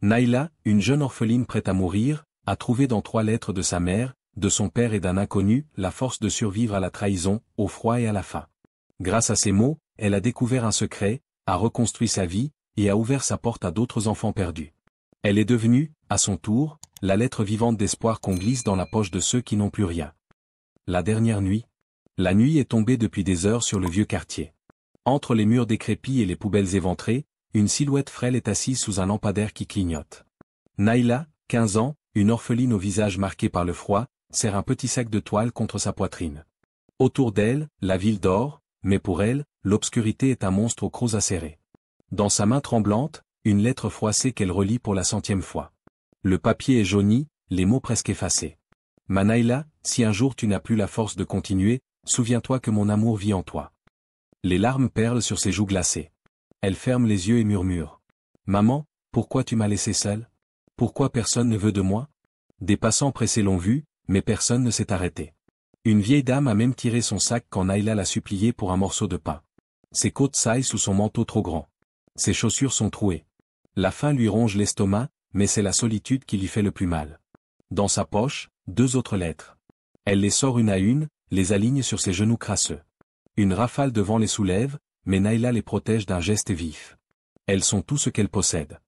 Naïla, une jeune orpheline prête à mourir, a trouvé dans 3 lettres de sa mère, de son père et d'un inconnu, la force de survivre à la trahison, au froid et à la faim. Grâce à ces mots, elle a découvert un secret, a reconstruit sa vie, et a ouvert sa porte à d'autres enfants perdus. Elle est devenue, à son tour, la lettre vivante d'espoir qu'on glisse dans la poche de ceux qui n'ont plus rien. La dernière nuit. La nuit est tombée depuis des heures sur le vieux quartier. Entre les murs décrépits et les poubelles éventrées, une silhouette frêle est assise sous un lampadaire qui clignote. Naïla, 15 ans, une orpheline au visage marqué par le froid, serre un petit sac de toile contre sa poitrine. Autour d'elle, la ville dort, mais pour elle, l'obscurité est un monstre aux crocs acérés. Dans sa main tremblante, une lettre froissée qu'elle relit pour la 100e fois. Le papier est jauni, les mots presque effacés. Ma Naïla, si un jour tu n'as plus la force de continuer, souviens-toi que mon amour vit en toi. Les larmes perlent sur ses joues glacées. Elle ferme les yeux et murmure. Maman, pourquoi tu m'as laissé seule? Pourquoi personne ne veut de moi? Des passants pressés l'ont vue, mais personne ne s'est arrêté. Une vieille dame a même tiré son sac quand Naïla l'a supplié pour un morceau de pain. Ses côtes saillent sous son manteau trop grand. Ses chaussures sont trouées. La faim lui ronge l'estomac, mais c'est la solitude qui lui fait le plus mal. Dans sa poche, 2 autres lettres. Elle les sort une à une, les aligne sur ses genoux crasseux. Une rafale de vent les soulève, mais Naïla les protège d'un geste vif. Elles sont tout ce qu'elle possède.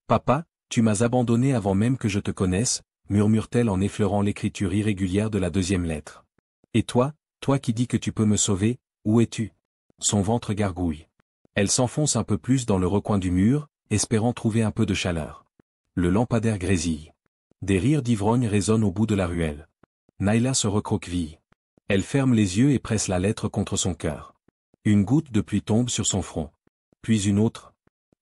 Papa, tu m'as abandonné avant même que je te connaisse, murmure-t-elle en effleurant l'écriture irrégulière de la 2e lettre. Et toi, toi qui dis que tu peux me sauver, où es-tu? Son ventre gargouille. Elle s'enfonce un peu plus dans le recoin du mur, espérant trouver un peu de chaleur. Le lampadaire grésille. Des rires d'ivrogne résonnent au bout de la ruelle. Naïla se recroqueville. Elle ferme les yeux et presse la lettre contre son cœur. Une goutte de pluie tombe sur son front. Puis une autre.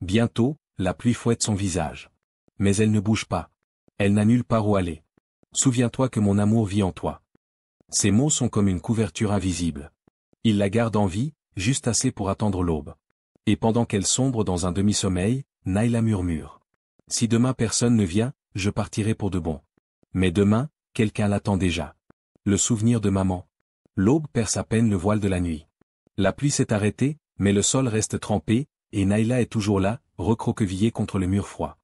Bientôt, la pluie fouette son visage. Mais elle ne bouge pas. Elle n'a nulle part où aller. Souviens-toi que mon amour vit en toi. Ces mots sont comme une couverture invisible. Il la garde en vie, juste assez pour attendre l'aube. Et pendant qu'elle sombre dans un demi-sommeil, Naïla murmure. Si demain personne ne vient, je partirai pour de bon. Mais demain, quelqu'un l'attend déjà. Le souvenir de maman. L'aube perce à peine le voile de la nuit. La pluie s'est arrêtée, mais le sol reste trempé, et Naïla est toujours là, recroquevillée contre le mur froid.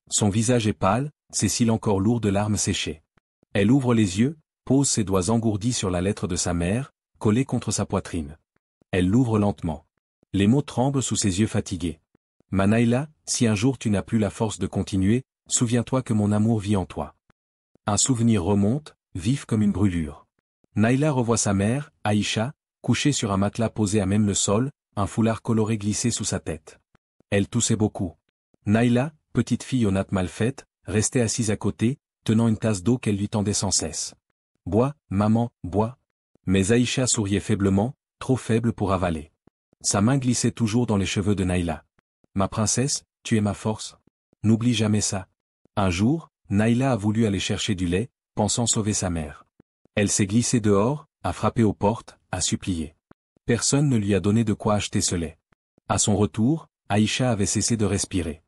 Son visage est pâle, ses cils encore lourds de larmes séchées. Elle ouvre les yeux, pose ses doigts engourdis sur la lettre de sa mère, collée contre sa poitrine. Elle l'ouvre lentement. Les mots tremblent sous ses yeux fatigués. Ma Naïla, si un jour tu n'as plus la force de continuer, souviens-toi que mon amour vit en toi. Un souvenir remonte, vif comme une brûlure. Naïla revoit sa mère, Aïcha, couchée sur un matelas posé à même le sol, un foulard coloré glissé sous sa tête. Elle toussait beaucoup. Naïla, petite fille aux nattes mal faites, restait assise à côté, tenant une tasse d'eau qu'elle lui tendait sans cesse. Bois, maman, bois. Mais Aïcha souriait faiblement, trop faible pour avaler. Sa main glissait toujours dans les cheveux de Naïla. Ma princesse, tu es ma force. N'oublie jamais ça. Un jour, Naïla a voulu aller chercher du lait, pensant sauver sa mère. Elle s'est glissée dehors, a frappé aux portes, a supplié. Personne ne lui a donné de quoi acheter ce lait. À son retour, Aïcha avait cessé de respirer.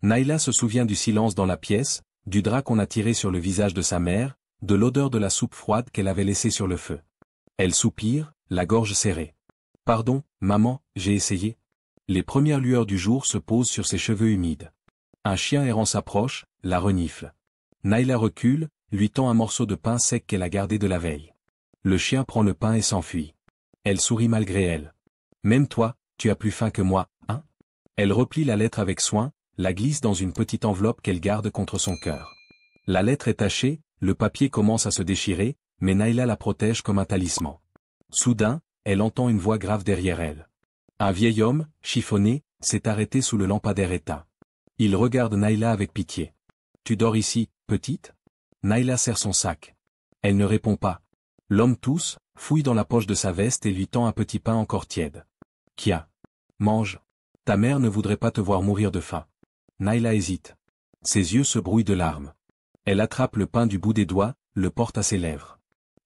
Naïla se souvient du silence dans la pièce, du drap qu'on a tiré sur le visage de sa mère, de l'odeur de la soupe froide qu'elle avait laissée sur le feu. Elle soupire, la gorge serrée. Pardon, maman, j'ai essayé. Les premières lueurs du jour se posent sur ses cheveux humides. Un chien errant s'approche, la renifle. Naïla recule, lui tend un morceau de pain sec qu'elle a gardé de la veille. Le chien prend le pain et s'enfuit. Elle sourit malgré elle. Même toi, tu as plus faim que moi, hein? Elle replie la lettre avec soin, la glisse dans une petite enveloppe qu'elle garde contre son cœur. La lettre est tachée, le papier commence à se déchirer, mais Naïla la protège comme un talisman. Soudain, elle entend une voix grave derrière elle. Un vieil homme, chiffonné, s'est arrêté sous le lampadaire éteint. Il regarde Naïla avec pitié. Tu dors ici, petite? Naïla serre son sac. Elle ne répond pas. L'homme tousse, fouille dans la poche de sa veste et lui tend un petit pain encore tiède. Kia. Mange. Ta mère ne voudrait pas te voir mourir de faim. Naïla hésite. Ses yeux se brouillent de larmes. Elle attrape le pain du bout des doigts, le porte à ses lèvres.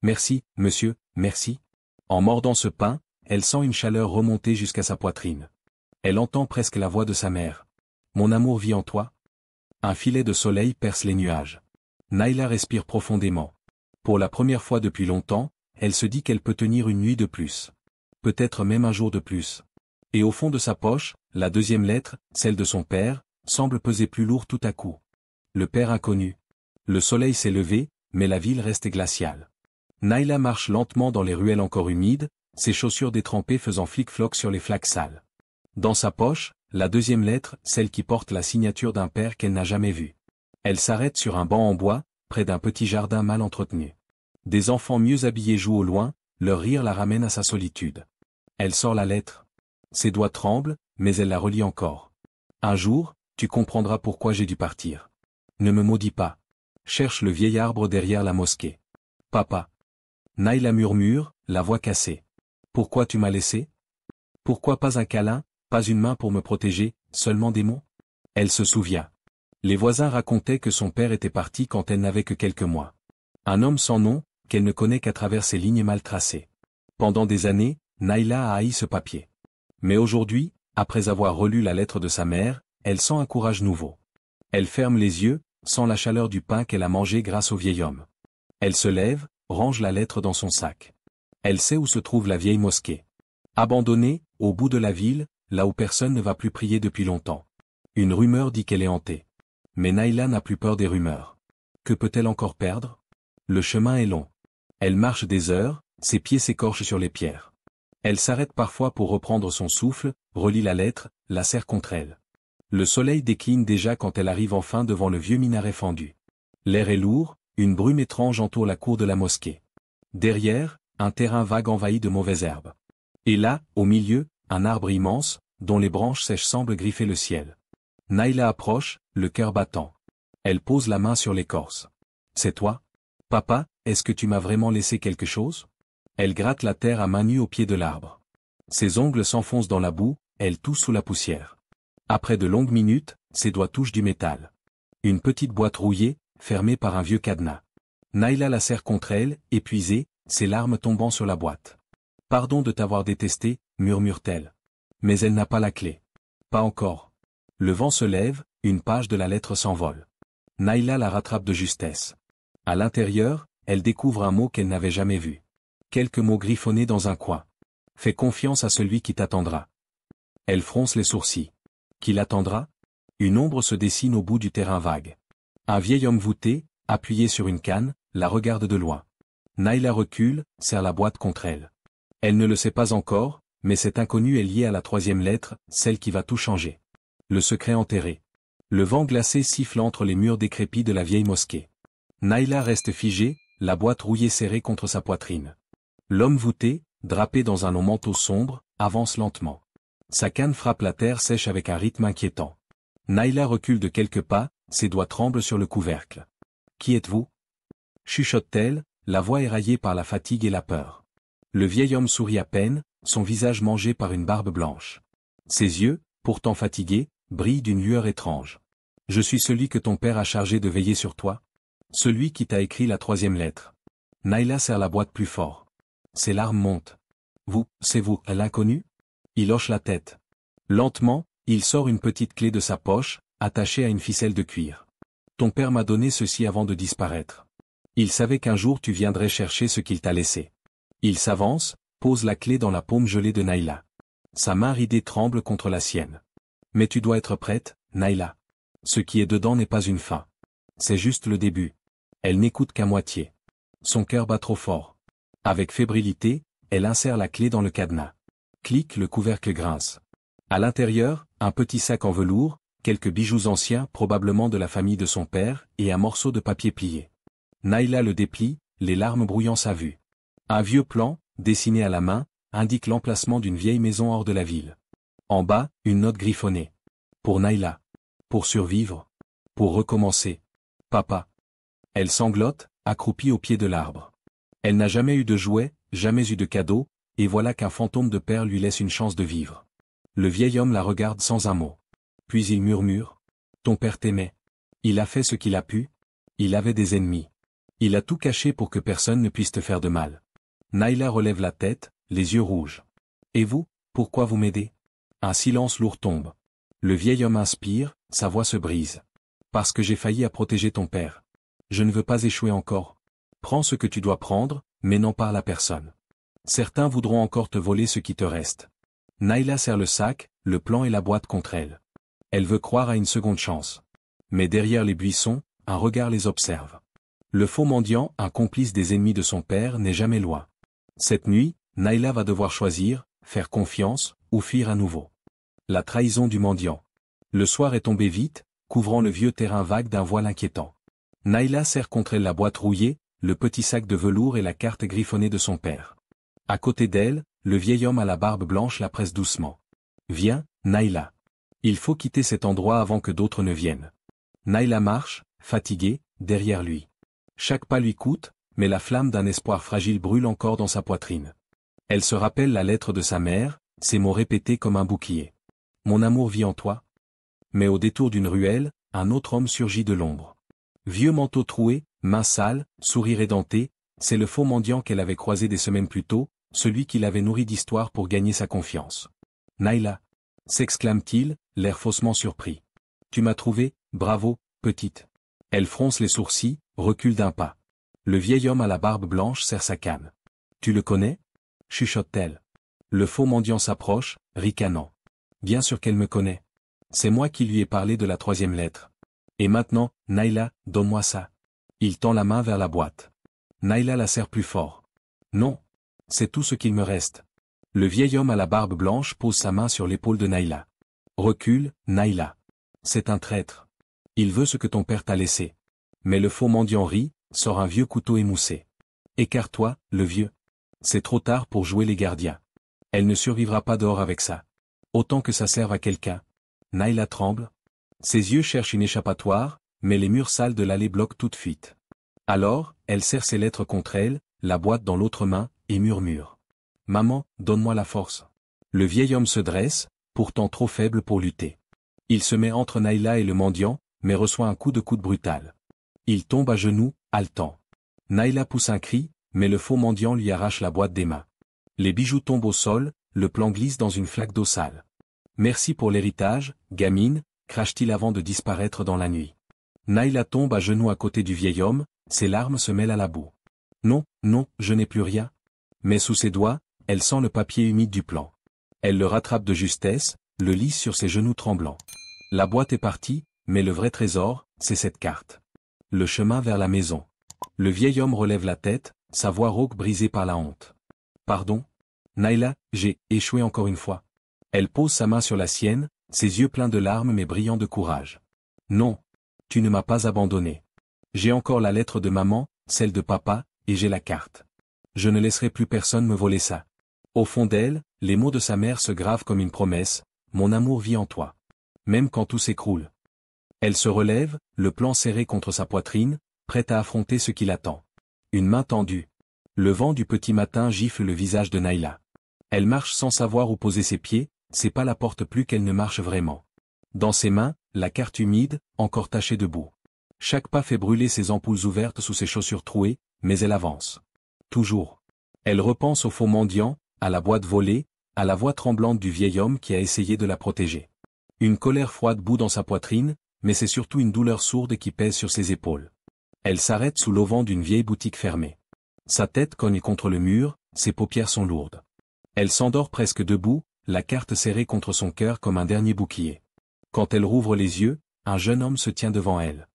Merci, monsieur, merci. En mordant ce pain, elle sent une chaleur remonter jusqu'à sa poitrine. Elle entend presque la voix de sa mère. Mon amour vit en toi. Un filet de soleil perce les nuages. Naïla respire profondément. Pour la première fois depuis longtemps, elle se dit qu'elle peut tenir une nuit de plus. Peut-être même un jour de plus. Et au fond de sa poche, la 2e lettre, celle de son père, semble peser plus lourd tout à coup. Le père inconnu. Le soleil s'est levé, mais la ville reste glaciale. Naila marche lentement dans les ruelles encore humides, ses chaussures détrempées faisant flic-floc sur les flaques sales. Dans sa poche, la deuxième lettre, celle qui porte la signature d'un père qu'elle n'a jamais vu. Elle s'arrête sur un banc en bois, près d'un petit jardin mal entretenu. Des enfants mieux habillés jouent au loin, leur rire la ramène à sa solitude. Elle sort la lettre. Ses doigts tremblent, mais elle la relit encore. Un jour, tu comprendras pourquoi j'ai dû partir. Ne me maudis pas. Cherche le vieil arbre derrière la mosquée. Papa. Naila murmure, la voix cassée. Pourquoi tu m'as laissé? Pourquoi pas un câlin, pas une main pour me protéger, seulement des mots? Elle se souvient. Les voisins racontaient que son père était parti quand elle n'avait que quelques mois. Un homme sans nom, qu'elle ne connaît qu'à travers ses lignes mal tracées. Pendant des années, Naila a haï ce papier. Mais aujourd'hui, après avoir relu la lettre de sa mère, elle sent un courage nouveau. Elle ferme les yeux, sent la chaleur du pain qu'elle a mangé grâce au vieil homme. Elle se lève, range la lettre dans son sac. Elle sait où se trouve la vieille mosquée. Abandonnée, au bout de la ville, là où personne ne va plus prier depuis longtemps. Une rumeur dit qu'elle est hantée. Mais Naila n'a plus peur des rumeurs. Que peut-elle encore perdre? Le chemin est long. Elle marche des heures, ses pieds s'écorchent sur les pierres. Elle s'arrête parfois pour reprendre son souffle, relit la lettre, la serre contre elle. Le soleil décline déjà quand elle arrive enfin devant le vieux minaret fendu. L'air est lourd, une brume étrange entoure la cour de la mosquée. Derrière, un terrain vague envahi de mauvaises herbes. Et là, au milieu, un arbre immense, dont les branches sèches semblent griffer le ciel. Naila approche, le cœur battant. Elle pose la main sur l'écorce. C'est toi? Papa, est-ce que tu m'as vraiment laissé quelque chose? Elle gratte la terre à main nue au pied de l'arbre. Ses ongles s'enfoncent dans la boue, elle tousse sous la poussière. Après de longues minutes, ses doigts touchent du métal. Une petite boîte rouillée, fermée par un vieux cadenas. Naila la serre contre elle, épuisée, ses larmes tombant sur la boîte. Pardon de t'avoir détesté, murmure-t-elle. Mais elle n'a pas la clé. Pas encore. Le vent se lève, une page de la lettre s'envole. Naila la rattrape de justesse. À l'intérieur, elle découvre un mot qu'elle n'avait jamais vu. Quelques mots griffonnés dans un coin. Fais confiance à celui qui t'attendra. Elle fronce les sourcils. Qui l'attendra? Une ombre se dessine au bout du terrain vague. Un vieil homme voûté, appuyé sur une canne, la regarde de loin. Naila recule, serre la boîte contre elle. Elle ne le sait pas encore, mais cet inconnu est lié à la troisième lettre, celle qui va tout changer. Le secret enterré. Le vent glacé siffle entre les murs décrépits de la vieille mosquée. Naila reste figée, la boîte rouillée serrée contre sa poitrine. L'homme voûté, drapé dans un long manteau sombre, avance lentement. Sa canne frappe la terre sèche avec un rythme inquiétant. Naila recule de quelques pas, ses doigts tremblent sur le couvercle. Qui êtes-vous? Chuchote-t-elle, la voix éraillée par la fatigue et la peur. Le vieil homme sourit à peine, son visage mangé par une barbe blanche. Ses yeux, pourtant fatigués, brillent d'une lueur étrange. Je suis celui que ton père a chargé de veiller sur toi. Celui qui t'a écrit la troisième lettre. Naila serre la boîte plus fort. Ses larmes montent. Vous, c'est vous, l'inconnu? Il hoche la tête. Lentement, il sort une petite clé de sa poche, attachée à une ficelle de cuir. Ton père m'a donné ceci avant de disparaître. Il savait qu'un jour tu viendrais chercher ce qu'il t'a laissé. Il s'avance, pose la clé dans la paume gelée de Naila. Sa main ridée tremble contre la sienne. Mais tu dois être prête, Naila. Ce qui est dedans n'est pas une fin. C'est juste le début. Elle n'écoute qu'à moitié. Son cœur bat trop fort. Avec fébrilité, elle insère la clé dans le cadenas. Clic, le couvercle grince. À l'intérieur, un petit sac en velours, quelques bijoux anciens probablement de la famille de son père, et un morceau de papier plié. Naila le déplie, les larmes brouillant sa vue. Un vieux plan, dessiné à la main, indique l'emplacement d'une vieille maison hors de la ville. En bas, une note griffonnée. Pour Naila. Pour survivre. Pour recommencer. Papa. Elle sanglote, accroupie au pied de l'arbre. Elle n'a jamais eu de jouet, jamais eu de cadeau, et voilà qu'un fantôme de père lui laisse une chance de vivre. Le vieil homme la regarde sans un mot. Puis il murmure. Ton père t'aimait. Il a fait ce qu'il a pu. Il avait des ennemis. Il a tout caché pour que personne ne puisse te faire de mal. Naila relève la tête, les yeux rouges. Et vous, pourquoi vous m'aidez? Un silence lourd tombe. Le vieil homme inspire, sa voix se brise. Parce que j'ai failli à protéger ton père. Je ne veux pas échouer encore. Prends ce que tu dois prendre, mais n'en parle à personne. Certains voudront encore te voler ce qui te reste. Naila serre le sac, le plan et la boîte contre elle. Elle veut croire à une seconde chance. Mais derrière les buissons, un regard les observe. Le faux mendiant, un complice des ennemis de son père, n'est jamais loin. Cette nuit, Naïla va devoir choisir, faire confiance, ou fuir à nouveau. La trahison du mendiant. Le soir est tombé vite, couvrant le vieux terrain vague d'un voile inquiétant. Naïla serre contre elle la boîte rouillée, le petit sac de velours et la carte griffonnée de son père. À côté d'elle, le vieil homme à la barbe blanche la presse doucement. « Viens, Naïla. Il faut quitter cet endroit avant que d'autres ne viennent. » Naïla marche, fatiguée, derrière lui. Chaque pas lui coûte, mais la flamme d'un espoir fragile brûle encore dans sa poitrine. Elle se rappelle la lettre de sa mère, ces mots répétés comme un bouclier. « Mon amour vit en toi. » Mais au détour d'une ruelle, un autre homme surgit de l'ombre. Vieux manteau troué, mains sales, sourire édenté, c'est le faux mendiant qu'elle avait croisé des semaines plus tôt, celui qui l'avait nourri d'histoires pour gagner sa confiance. « Naïla !» s'exclame-t-il, l'air faussement surpris. « Tu m'as trouvé, bravo, petite. » Elle fronce les sourcils, recule d'un pas. Le vieil homme à la barbe blanche serre sa canne. « Tu le connais ?» chuchote-t-elle. Le faux mendiant s'approche, ricanant. « Bien sûr qu'elle me connaît. C'est moi qui lui ai parlé de la 3e lettre. Et maintenant, Naïla, donne-moi ça. » Il tend la main vers la boîte. Naïla la serre plus fort. « Non. C'est tout ce qu'il me reste. » Le vieil homme à la barbe blanche pose sa main sur l'épaule de Naïla. « Recule, Naïla. C'est un traître. Il veut ce que ton père t'a laissé. » Mais le faux mendiant rit, sort un vieux couteau émoussé. « Écarte-toi, le vieux. C'est trop tard pour jouer les gardiens. Elle ne survivra pas dehors avec ça. Autant que ça serve à quelqu'un. » Naïla tremble. Ses yeux cherchent une échappatoire, mais les murs sales de l'allée bloquent toute fuite. Alors, elle serre ses lettres contre elle, la boîte dans l'autre main, et murmure. « Maman, donne-moi la force. » Le vieil homme se dresse, pourtant trop faible pour lutter. Il se met entre Naïla et le mendiant, mais reçoit un coup de coude brutal. Il tombe à genoux, haletant. Naïla pousse un cri, mais le faux mendiant lui arrache la boîte des mains. Les bijoux tombent au sol, le plan glisse dans une flaque d'eau sale. « Merci pour l'héritage, gamine », crache-t-il avant de disparaître dans la nuit. Naïla tombe à genoux à côté du vieil homme, ses larmes se mêlent à la boue. « Non, non, je n'ai plus rien. » Mais sous ses doigts, elle sent le papier humide du plan. Elle le rattrape de justesse, le lisse sur ses genoux tremblants. La boîte est partie, mais le vrai trésor, c'est cette carte. Le chemin vers la maison. Le vieil homme relève la tête, sa voix rauque brisée par la honte. « Pardon ? Naïla, j'ai échoué encore une fois. » Elle pose sa main sur la sienne, ses yeux pleins de larmes mais brillants de courage. « Non. Tu ne m'as pas abandonné. J'ai encore la lettre de maman, celle de papa, et j'ai la carte. Je ne laisserai plus personne me voler ça. » Au fond d'elle, les mots de sa mère se gravent comme une promesse, « Mon amour vit en toi. » Même quand tout s'écroule. Elle se relève, le plan serré contre sa poitrine, prête à affronter ce qui l'attend. Une main tendue. Le vent du petit matin gifle le visage de Naïla. Elle marche sans savoir où poser ses pieds, c'est pas la porte plus qu'elle ne marche vraiment. Dans ses mains, la carte humide, encore tachée de boue. Chaque pas fait brûler ses ampoules ouvertes sous ses chaussures trouées, mais elle avance. Toujours. Elle repense au faux mendiant, à la boîte volée, à la voix tremblante du vieil homme qui a essayé de la protéger. Une colère froide bout dans sa poitrine, mais c'est surtout une douleur sourde qui pèse sur ses épaules. Elle s'arrête sous l'auvent d'une vieille boutique fermée. Sa tête cogne contre le mur, ses paupières sont lourdes. Elle s'endort presque debout, la carte serrée contre son cœur comme un dernier bouclier. Quand elle rouvre les yeux, un jeune homme se tient devant elle.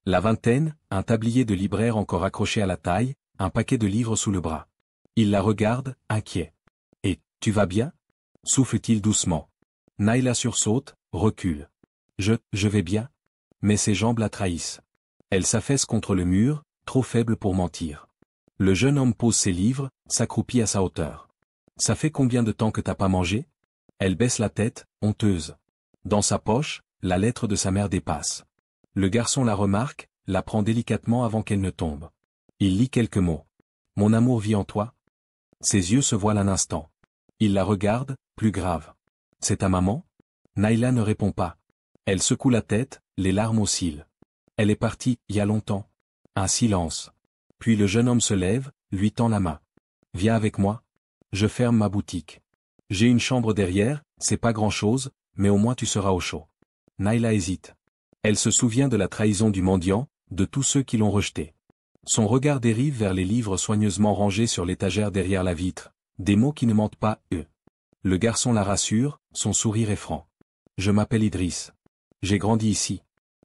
La vingtaine, un tablier de libraire encore accroché à la taille, un paquet de livres sous le bras. Il la regarde, inquiet. « Et, tu vas bien ?» souffle-t-il doucement. Naïla sursaute, recule. « Je vais bien. » Mais ses jambes la trahissent. Elle s'affaisse contre le mur, trop faible pour mentir. Le jeune homme pose ses livres, s'accroupit à sa hauteur. « Ça fait combien de temps que t'as pas mangé ?» Elle baisse la tête, honteuse. Dans sa poche, la lettre de sa mère dépasse. Le garçon la remarque, la prend délicatement avant qu'elle ne tombe. Il lit quelques mots. « Mon amour vit en toi ?» Ses yeux se voilent un instant. Il la regarde, plus grave. « C'est ta maman ?» Naïla ne répond pas. Elle secoue la tête, les larmes oscillent. Elle est partie, il y a longtemps. Un silence. Puis le jeune homme se lève, lui tend la main. « Viens avec moi. Je ferme ma boutique. J'ai une chambre derrière, c'est pas grand-chose, mais au moins tu seras au chaud. » Naïla hésite. Elle se souvient de la trahison du mendiant, de tous ceux qui l'ont rejeté. Son regard dérive vers les livres soigneusement rangés sur l'étagère derrière la vitre, des mots qui ne mentent pas, eux. Le garçon la rassure, son sourire est franc. « Je m'appelle Idriss. J'ai grandi ici.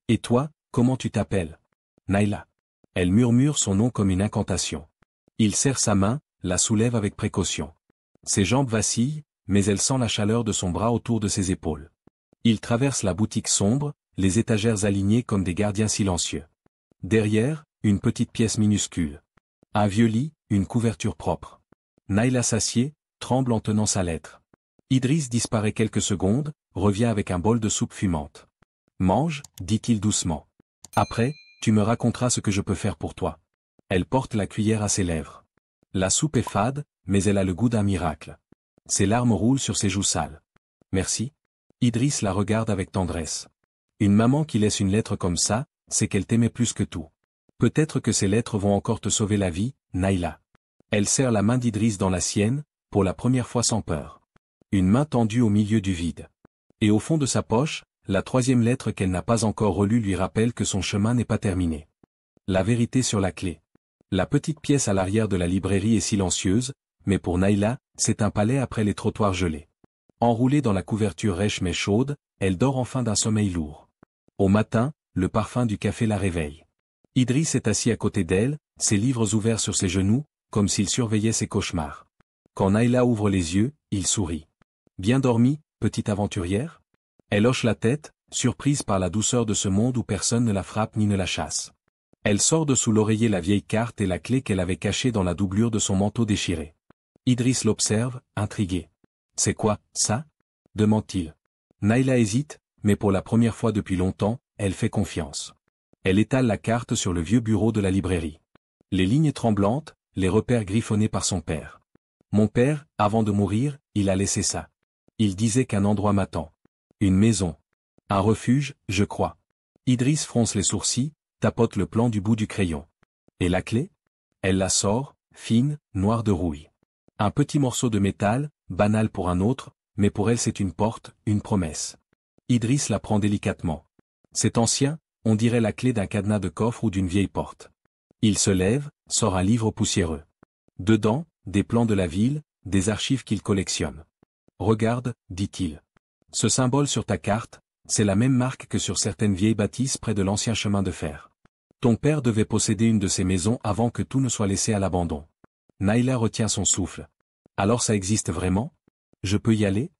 Et toi, comment tu t'appelles? Naila. Elle murmure son nom comme une incantation. Il serre sa main, la soulève avec précaution. Ses jambes vacillent, mais elle sent la chaleur de son bras autour de ses épaules. Il traverse la boutique sombre, les étagères alignées comme des gardiens silencieux. Derrière, une petite pièce minuscule. Un vieux lit, une couverture propre. Naila s'assied, tremble en tenant sa lettre. Idriss disparaît quelques secondes, revient avec un bol de soupe fumante. Mange, dit-il doucement. Après, tu me raconteras ce que je peux faire pour toi. Elle porte la cuillère à ses lèvres. La soupe est fade, mais elle a le goût d'un miracle. Ses larmes roulent sur ses joues sales. Merci. Idriss la regarde avec tendresse. Une maman qui laisse une lettre comme ça, c'est qu'elle t'aimait plus que tout. Peut-être que ces lettres vont encore te sauver la vie, Naila. Elle serre la main d'Idriss dans la sienne, pour la première fois sans peur. Une main tendue au milieu du vide. Et au fond de sa poche, la troisième lettre qu'elle n'a pas encore relue lui rappelle que son chemin n'est pas terminé. La vérité sur la clé. La petite pièce à l'arrière de la librairie est silencieuse, mais pour Naila, c'est un palais après les trottoirs gelés. Enroulée dans la couverture rêche mais chaude, elle dort enfin d'un sommeil lourd. Au matin, le parfum du café la réveille. Idriss est assis à côté d'elle, ses livres ouverts sur ses genoux, comme s'il surveillait ses cauchemars. Quand Naila ouvre les yeux, il sourit. Bien dormi, petite aventurière? Elle hoche la tête, surprise par la douceur de ce monde où personne ne la frappe ni ne la chasse. Elle sort de sous l'oreiller la vieille carte et la clé qu'elle avait cachée dans la doublure de son manteau déchiré. Idriss l'observe, intrigué. C'est quoi, ça? Demande-t-il. Naila hésite, mais pour la première fois depuis longtemps, elle fait confiance. Elle étale la carte sur le vieux bureau de la librairie. Les lignes tremblantes, les repères griffonnés par son père. Mon père, avant de mourir, il a laissé ça. Il disait qu'un endroit m'attend. Une maison. Un refuge, je crois. Idriss fronce les sourcils, tapote le plan du bout du crayon. Et la clé? Elle la sort, fine, noire de rouille. Un petit morceau de métal, banal pour un autre, mais pour elle c'est une porte, une promesse. Idriss la prend délicatement. C'est ancien, on dirait la clé d'un cadenas de coffre ou d'une vieille porte. Il se lève, sort un livre poussiéreux. Dedans, des plans de la ville, des archives qu'il collectionne. Regarde, dit-il. Ce symbole sur ta carte, c'est la même marque que sur certaines vieilles bâtisses près de l'ancien chemin de fer. Ton père devait posséder une de ces maisons avant que tout ne soit laissé à l'abandon. Naila retient son souffle. Alors ça existe vraiment? Je peux y aller?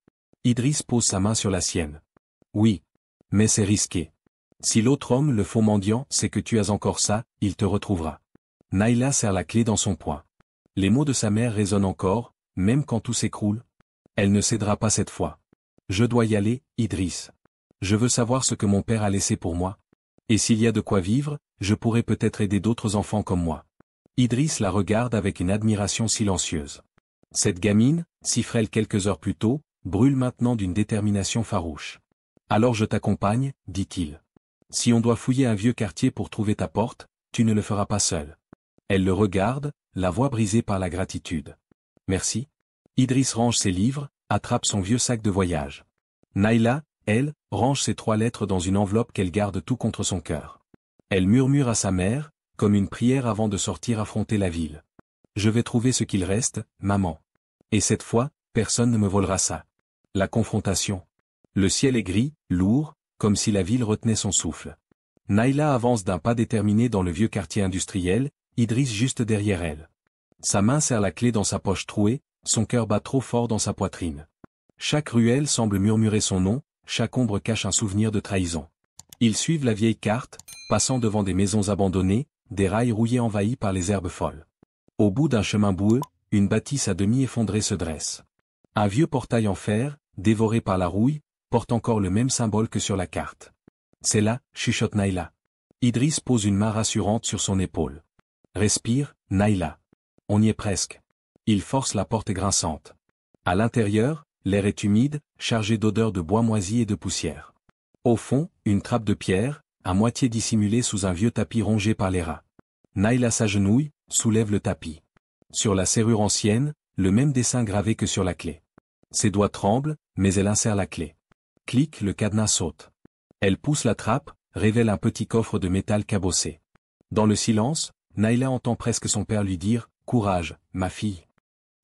Idriss pose sa main sur la sienne. Oui. Mais c'est risqué. Si l'autre homme, le faux mendiant, sait que tu as encore ça, il te retrouvera. Naila serre la clé dans son poing. Les mots de sa mère résonnent encore, même quand tout s'écroule. Elle ne cédera pas cette fois. Je dois y aller, Idriss. Je veux savoir ce que mon père a laissé pour moi. Et s'il y a de quoi vivre, je pourrai peut-être aider d'autres enfants comme moi. Idriss la regarde avec une admiration silencieuse. Cette gamine, si frêle quelques heures plus tôt, brûle maintenant d'une détermination farouche. Alors je t'accompagne, dit-il. Si on doit fouiller un vieux quartier pour trouver ta porte, tu ne le feras pas seul. Elle le regarde, la voix brisée par la gratitude. Merci. Idriss range ses livres, attrape son vieux sac de voyage. Naila, elle, range ses 3 lettres dans une enveloppe qu'elle garde tout contre son cœur. Elle murmure à sa mère, comme une prière avant de sortir affronter la ville. Je vais trouver ce qu'il reste, maman. Et cette fois, personne ne me volera ça. La confrontation. Le ciel est gris, lourd, comme si la ville retenait son souffle. Naila avance d'un pas déterminé dans le vieux quartier industriel, Idriss juste derrière elle. Sa main serre la clé dans sa poche trouée, son cœur bat trop fort dans sa poitrine. Chaque ruelle semble murmurer son nom, chaque ombre cache un souvenir de trahison. Ils suivent la vieille carte, passant devant des maisons abandonnées, des rails rouillés envahis par les herbes folles. Au bout d'un chemin boueux, une bâtisse à demi effondrée se dresse. Un vieux portail en fer, dévoré par la rouille, porte encore le même symbole que sur la carte. C'est là, chuchote Naila. Idriss pose une main rassurante sur son épaule. Respire, Naila. On y est presque. Il force la porte grinçante. À l'intérieur, l'air est humide, chargé d'odeurs de bois moisi et de poussière. Au fond, une trappe de pierre, à moitié dissimulée sous un vieux tapis rongé par les rats. Naila s'agenouille, soulève le tapis. Sur la serrure ancienne, le même dessin gravé que sur la clé. Ses doigts tremblent, mais elle insère la clé. Clic, le cadenas saute. Elle pousse la trappe, révèle un petit coffre de métal cabossé. Dans le silence, Naila entend presque son père lui dire « Courage, ma fille ».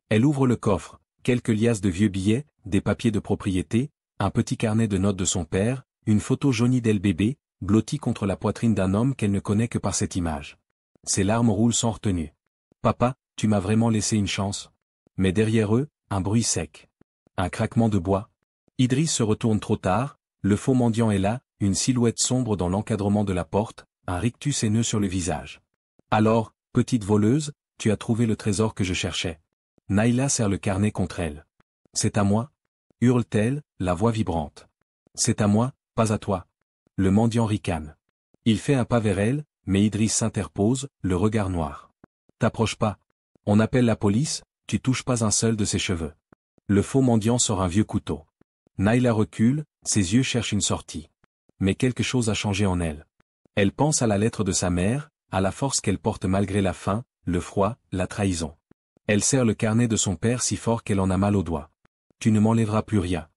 Elle ouvre le coffre, quelques liasses de vieux billets, des papiers de propriété, un petit carnet de notes de son père, une photo jaunie d'elle bébé, blottie contre la poitrine d'un homme qu'elle ne connaît que par cette image. Ses larmes roulent sans retenue. Papa, tu m'as vraiment laissé une chance. Mais derrière eux, un bruit sec. Un craquement de bois. Idriss se retourne trop tard, le faux mendiant est là, une silhouette sombre dans l'encadrement de la porte, un rictus haineux sur le visage. Alors, petite voleuse, tu as trouvé le trésor que je cherchais. Naïla serre le carnet contre elle. C'est à moi? Hurle-t-elle, la voix vibrante. C'est à moi, pas à toi. Le mendiant ricane. Il fait un pas vers elle, mais Idriss s'interpose, le regard noir. T'approches pas. On appelle la police, tu touches pas un seul de ses cheveux. Le faux mendiant sort un vieux couteau. Naïla recule, ses yeux cherchent une sortie. Mais quelque chose a changé en elle. Elle pense à la lettre de sa mère, à la force qu'elle porte malgré la faim, le froid, la trahison. Elle serre le carnet de son père si fort qu'elle en a mal aux doigts. Tu ne m'enlèveras plus rien.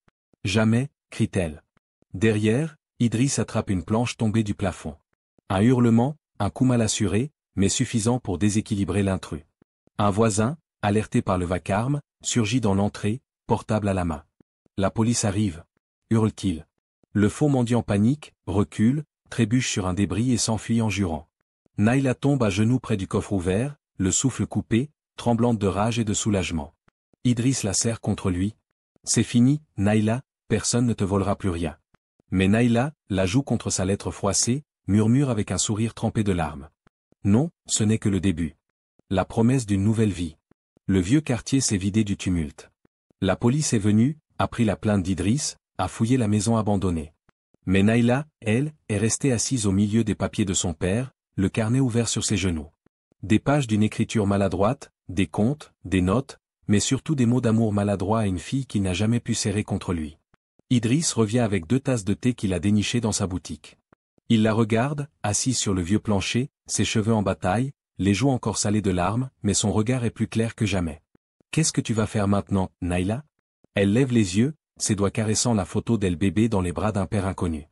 Jamais, crie-t-elle. Derrière, Idriss attrape une planche tombée du plafond. Un hurlement, un coup mal assuré, mais suffisant pour déséquilibrer l'intrus. Un voisin, alerté par le vacarme, surgit dans l'entrée, portable à la main. La police arrive. Hurle-t-il. Le faux mendiant panique, recule, trébuche sur un débris et s'enfuit en jurant. Naïla tombe à genoux près du coffre ouvert, le souffle coupé, tremblante de rage et de soulagement. Idriss la serre contre lui. C'est fini, Naïla, personne ne te volera plus rien. Mais Naïla, la joue contre sa lettre froissée, murmure avec un sourire trempé de larmes. Non, ce n'est que le début. La promesse d'une nouvelle vie. Le vieux quartier s'est vidé du tumulte. La police est venue, a pris la plainte d'Idriss, a fouillé la maison abandonnée. Mais Naïla, elle, est restée assise au milieu des papiers de son père, le carnet ouvert sur ses genoux. Des pages d'une écriture maladroite, des contes, des notes, mais surtout des mots d'amour maladroits à une fille qu'il n'a jamais pu serrer contre lui. Idriss revient avec 2 tasses de thé qu'il a dénichées dans sa boutique. Il la regarde, assise sur le vieux plancher, ses cheveux en bataille, les joues encore salées de larmes, mais son regard est plus clair que jamais. Qu'est-ce que tu vas faire maintenant, Naïla? Elle lève les yeux, ses doigts caressant la photo d'elle bébé dans les bras d'un père inconnu.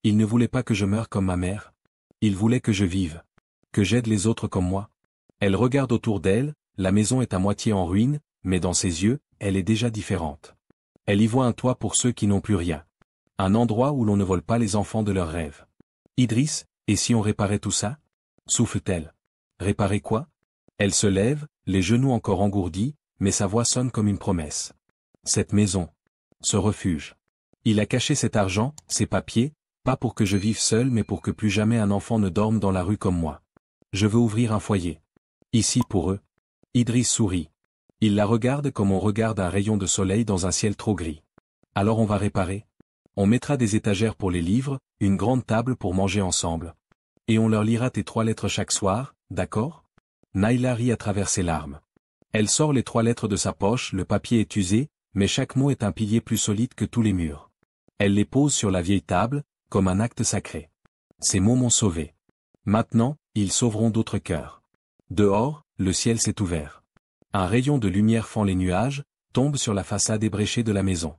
Il ne voulait pas que je meure comme ma mère. Il voulait que je vive. Que j'aide les autres comme moi. Elle regarde autour d'elle, la maison est à moitié en ruine, mais dans ses yeux, elle est déjà différente. Elle y voit un toit pour ceux qui n'ont plus rien. Un endroit où l'on ne vole pas les enfants de leurs rêves. Idriss, et si on réparait tout ça? Souffle-t-elle. Réparer quoi? Elle se lève, les genoux encore engourdis, mais sa voix sonne comme une promesse. Cette maison. Ce refuge. Il a caché cet argent, ces papiers, pas pour que je vive seul mais pour que plus jamais un enfant ne dorme dans la rue comme moi. Je veux ouvrir un foyer. Ici pour eux. Idriss sourit. Il la regarde comme on regarde un rayon de soleil dans un ciel trop gris. Alors on va réparer. On mettra des étagères pour les livres, une grande table pour manger ensemble. Et on leur lira tes 3 lettres chaque soir, d'accord? Naïla rit à travers ses larmes. Elle sort les 3 lettres de sa poche, le papier est usé, mais chaque mot est un pilier plus solide que tous les murs. Elle les pose sur la vieille table, comme un acte sacré. Ces mots m'ont sauvé. Maintenant, ils sauveront d'autres cœurs. Dehors, le ciel s'est ouvert. Un rayon de lumière fend les nuages, tombe sur la façade ébréchée de la maison.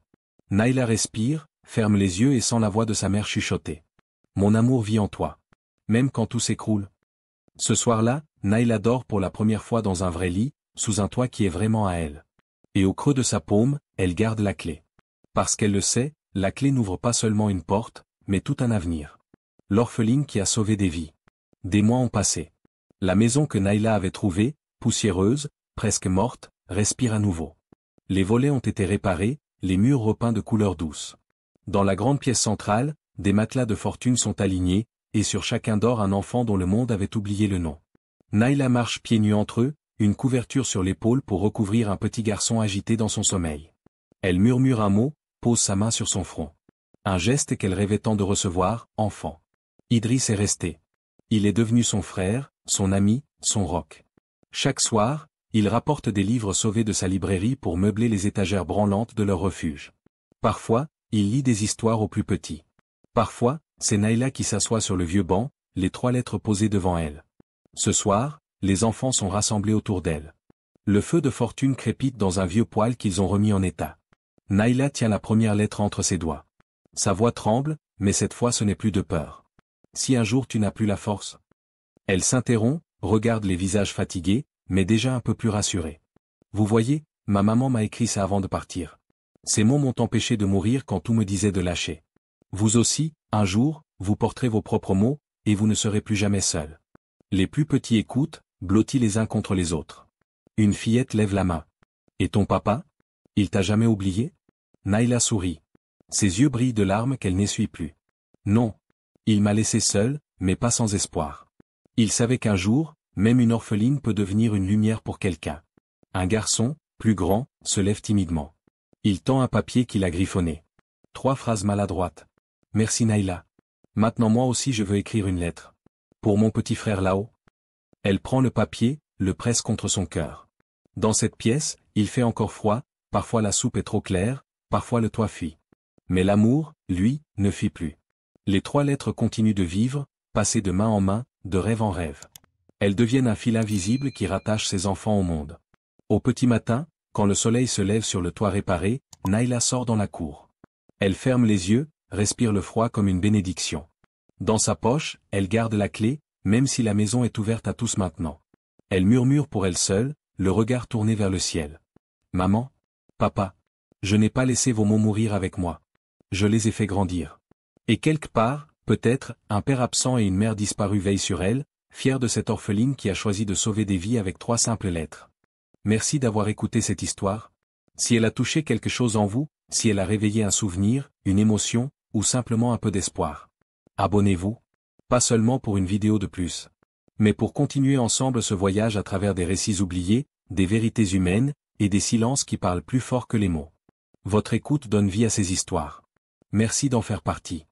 Naïla respire, ferme les yeux et sent la voix de sa mère chuchoter. Mon amour vit en toi. Même quand tout s'écroule. Ce soir-là, Naïla dort pour la première fois dans un vrai lit, sous un toit qui est vraiment à elle. Et au creux de sa paume, elle garde la clé. Parce qu'elle le sait, la clé n'ouvre pas seulement une porte, mais tout un avenir. L'orpheline qui a sauvé des vies. Des mois ont passé. La maison que Naïla avait trouvée, poussiéreuse, presque morte, respire à nouveau. Les volets ont été réparés, les murs repeints de couleurs douces. Dans la grande pièce centrale, des matelas de fortune sont alignés, et sur chacun dort un enfant dont le monde avait oublié le nom. Naïla marche pieds nus entre eux, une couverture sur l'épaule pour recouvrir un petit garçon agité dans son sommeil. Elle murmure un mot, pose sa main sur son front. Un geste qu'elle rêvait tant de recevoir, enfant. Idriss est resté. Il est devenu son frère, son ami, son roc. Chaque soir, il rapporte des livres sauvés de sa librairie pour meubler les étagères branlantes de leur refuge. Parfois, il lit des histoires aux plus petits. Parfois, c'est Naïla qui s'assoit sur le vieux banc, les 3 lettres posées devant elle. Ce soir, les enfants sont rassemblés autour d'elle. Le feu de fortune crépite dans un vieux poêle qu'ils ont remis en état. Naïla tient la première lettre entre ses doigts. Sa voix tremble, mais cette fois ce n'est plus de peur. Si un jour tu n'as plus la force. Elle s'interrompt, regarde les visages fatigués, mais déjà un peu plus rassurés. Vous voyez, ma maman m'a écrit ça avant de partir. Ces mots m'ont empêché de mourir quand tout me disait de lâcher. Vous aussi, un jour, vous porterez vos propres mots, et vous ne serez plus jamais seul. Les plus petits écoutent, blottis les uns contre les autres. Une fillette lève la main. Et ton papa? Il t'a jamais oublié? Naïla sourit. Ses yeux brillent de larmes qu'elle n'essuie plus. Non. Il m'a laissé seul, mais pas sans espoir. Il savait qu'un jour, même une orpheline peut devenir une lumière pour quelqu'un. Un garçon, plus grand, se lève timidement. Il tend un papier qu'il a griffonné. 3 phrases maladroites. Merci Naïla. Maintenant moi aussi je veux écrire une lettre. Pour mon petit frère là-haut. Elle prend le papier, le presse contre son cœur. Dans cette pièce, il fait encore froid, parfois la soupe est trop claire, parfois le toit fuit. Mais l'amour, lui, ne fuit plus. Les 3 lettres continuent de vivre, passer de main en main, de rêve en rêve. Elles deviennent un fil invisible qui rattache ses enfants au monde. Au petit matin, quand le soleil se lève sur le toit réparé, Naïla sort dans la cour. Elle ferme les yeux, respire le froid comme une bénédiction. Dans sa poche, elle garde la clé, même si la maison est ouverte à tous maintenant. Elle murmure pour elle seule, le regard tourné vers le ciel. Maman? Papa? Je n'ai pas laissé vos mots mourir avec moi. Je les ai fait grandir. Et quelque part, peut-être, un père absent et une mère disparue veillent sur elle, fiers de cette orpheline qui a choisi de sauver des vies avec 3 simples lettres. Merci d'avoir écouté cette histoire. Si elle a touché quelque chose en vous, si elle a réveillé un souvenir, une émotion, ou simplement un peu d'espoir. Abonnez-vous. Pas seulement pour une vidéo de plus. Mais pour continuer ensemble ce voyage à travers des récits oubliés, des vérités humaines, et des silences qui parlent plus fort que les mots. Votre écoute donne vie à ces histoires. Merci d'en faire partie.